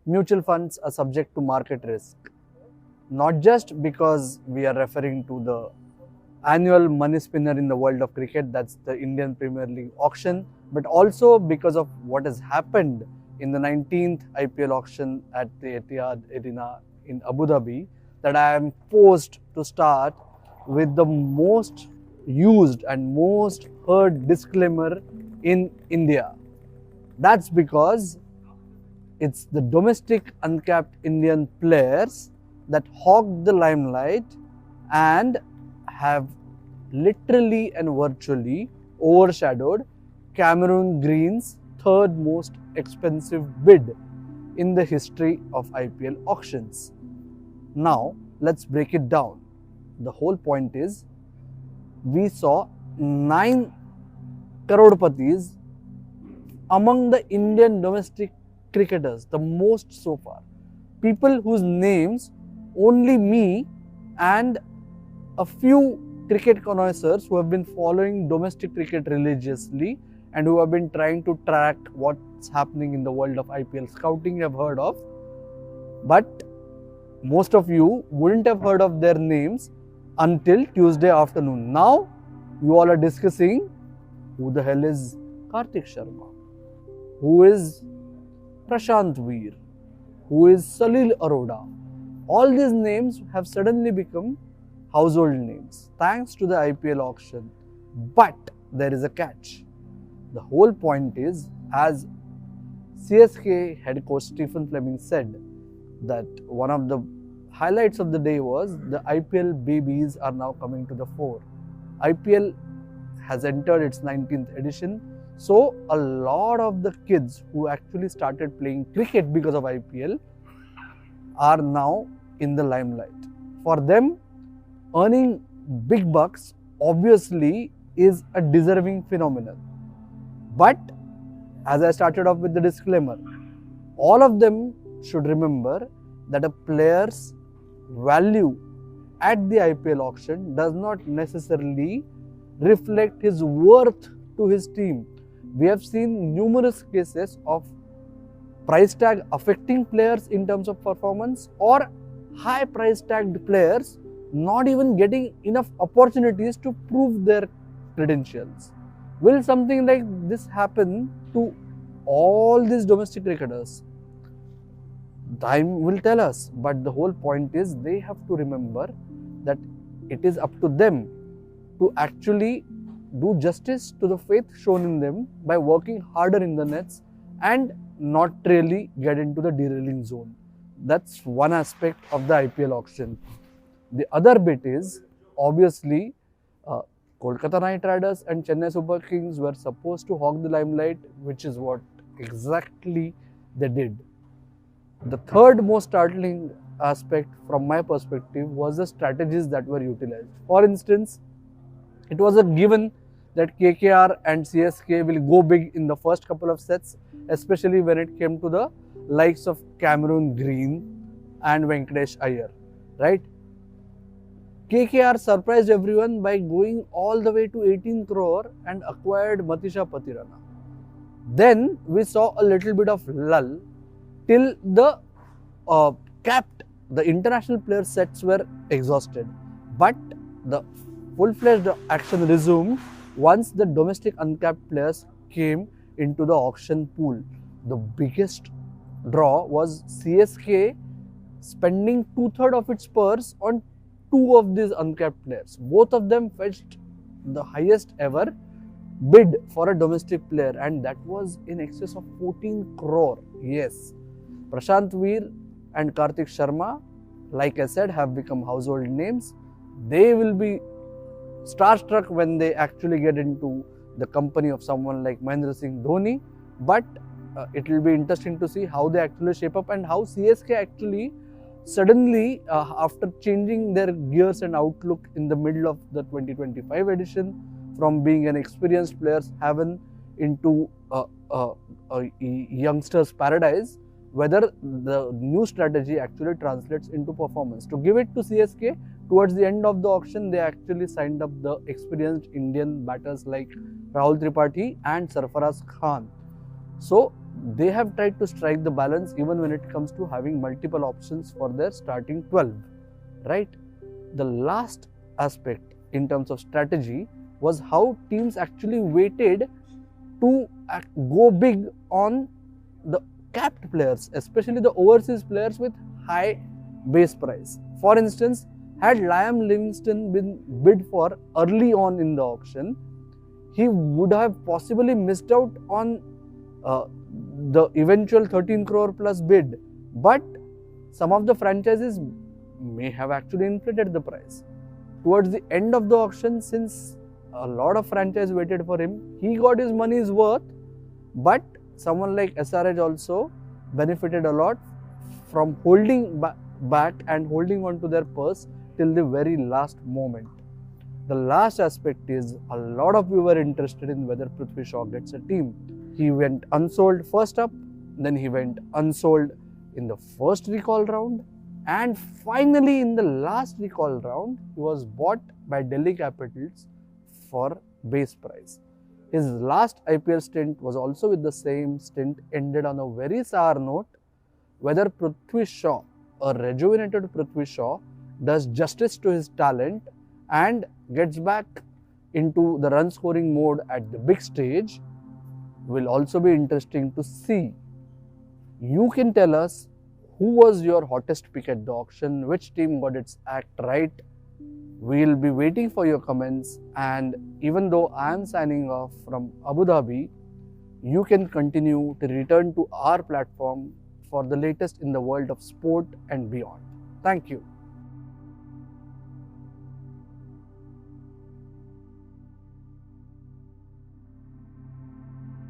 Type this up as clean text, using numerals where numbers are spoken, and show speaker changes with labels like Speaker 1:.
Speaker 1: mutual funds are subject to market risk. Not just because we are referring to the annual money spinner in the world of cricket, that's the Indian Premier League auction, but also because of what has happened in the 19th IPL auction at the Etihad Arena in Abu Dhabi, that I am forced to start with the most used and most heard disclaimer in India. That's because it's the domestic uncapped Indian players that hog the limelight and have literally and virtually overshadowed Cameron Green's third most expensive bid in the history of IPL auctions. Now, let's break it down. The whole point is, we saw 9 crorepattis among the Indian domestic cricketers, the most so far. People whose names only me and a few cricket connoisseurs who have been following domestic cricket religiously and who have been trying to track what's happening in the world of IPL scouting have heard of. But most of you wouldn't have heard of their names until Tuesday afternoon. Now, you all are discussing who the hell is Karthik Sharma, who is Prashant Veer, who is Salil Arora. All these names have suddenly become household names thanks to the IPL auction. But there is a catch. The whole point is, as CSK head coach Stephen Fleming said, that one of the highlights of the day was the IPL babies are now coming to the fore. IPL has entered its 19th edition. So a lot of the kids who actually started playing cricket because of IPL are now in the limelight. For them, earning big bucks obviously is a deserving phenomenon. But as I started off with the disclaimer, all of them should remember that a player's value at the IPL auction does not necessarily reflect his worth to his team. We have seen numerous cases of price tag affecting players in terms of performance, or high price tagged players not even getting enough opportunities to prove their credentials. Will something like this happen to all these domestic cricketers? Time will tell us, but the whole point is they have to remember that it is up to them to actually do justice to the faith shown in them by working harder in the nets and not really get into the derailing zone. That's one aspect of the IPL auction. The other bit is, obviously, Kolkata Knight Riders and Chennai Super Kings were supposed to hog the limelight, which is what exactly they did. The third most startling aspect from my perspective was the strategies that were utilized. For instance, it was a given that KKR and CSK will go big in the first couple of sets, especially when it came to the likes of Cameron Green and Venkatesh Iyer, right? KKR surprised everyone by going all the way to 18 crore and acquired Matisha Patirana. Then we saw a little bit of lull till the the international player sets were exhausted. But the full-fledged action resumed once the domestic uncapped players came into the auction pool. The biggest draw was CSK spending 2/3 of its purse on 2 of these uncapped players. Both of them fetched the highest ever bid for a domestic player, and that was in excess of 14 crore. Yes, Prashant Veer and Karthik Sharma, like I said, have become household names. They will be starstruck when they actually get into the company of someone like Mahendra Singh Dhoni, but it will be interesting to see how they actually shape up and how CSK actually suddenly, after changing their gears and outlook in the middle of the 2025 edition, from being an experienced players haven into a youngster's paradise, whether the new strategy actually translates into performance. To give it to CSK, towards the end of the auction, they actually signed up the experienced Indian batters like Rahul Tripathi and Sarfaraz Khan. So they have tried to strike the balance even when it comes to having multiple options for their starting 12, right? The last aspect in terms of strategy was how teams actually waited to go big on the capped players, especially the overseas players with high base price. For instance, had Liam Livingston been bid for early on in the auction, he would have possibly missed out on uh, the eventual 13 crore plus bid. But some of the franchises may have actually inflated the price. Towards the end of the auction, since a lot of franchise waited for him, he got his money's worth, but someone like SRH also benefited a lot from holding back and holding on to their purse till the very last moment. The last aspect is a lot of you were interested in whether Prithvi Shaw gets a team. He went unsold first up, then he went unsold in the first recall round, and finally in the last recall round, he was bought by Delhi Capitals for base price. His last IPL stint was also with the same stint, ended on a very sour note. Whether Prithvi Shaw, a rejuvenated Prithvi Shaw, does justice to his talent and gets back into the run scoring mode at the big stage will also be interesting to see. You can tell us who was your hottest pick at the auction, which team got its act right. We'll be waiting for your comments, and even though I am signing off from Abu Dhabi, you can continue to return to our platform for the latest in the world of sport and beyond. Thank you.